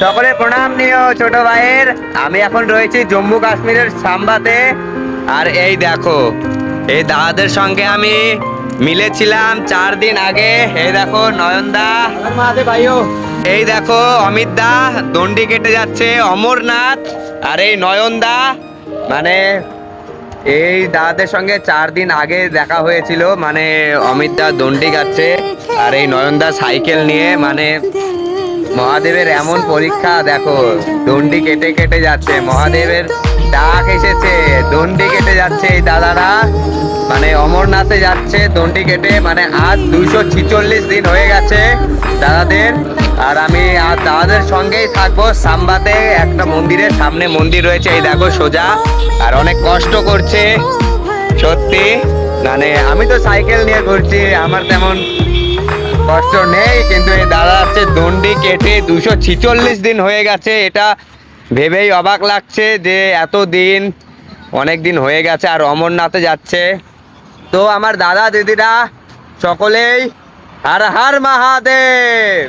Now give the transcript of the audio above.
সকলে প্রণাম নিও ছোট ভাইয়ের। আমি এখন রয়েছি জম্মু কাশ্মীরের সাম্বাতে। আর এই দেখো, এই দাদাদের সঙ্গে আমি মিলেছিলাম 4 দিন আগে। এই দেখো নয়নদা, এই দেখো অমিত দা দণ্ডি কেটে যাচ্ছে, অমরনাথ। আর এই নয়নদা, মানে এই দাদাদের সঙ্গে 4 দিন আগে দেখা হয়েছিল। মানে অমিত দা দণ্ডি কাটছে আর এই নয়নদা সাইকেল নিয়ে। মানে মহাদেবের এমন পরীক্ষা, দেখো দণ্ডি কেটে কেটে যাচ্ছে, মহাদেবের ডাক এসেছে, দণ্ডি কেটে যাচ্ছে এই দাদারা। মানে অমরনাথে যাচ্ছে দণ্ডি কেটে। মানে আজ 246 দিন হয়ে গেছে দাদাদের। আর আমি আর দাদাদের সঙ্গেই থাকবো সাম্বাতে। একটা মন্দিরের সামনে মন্দির রয়েছে, এই দেখো সোজা। আর অনেক কষ্ট করছে সত্যি। মানে আমি তো সাইকেল নিয়ে ঘুরছি, আমার তেমন কষ্ট নেই, কিন্তু এই দাদা হচ্ছে দণ্ডি কেটে 246 দিন হয়ে গেছে। এটা ভেবেই অবাক লাগছে যে এত দিন, অনেক দিন হয়ে গেছে। আর অমরনাথে যাচ্ছে। তো আমার দাদা দিদিরা সকলেই হর হর মহাদেব।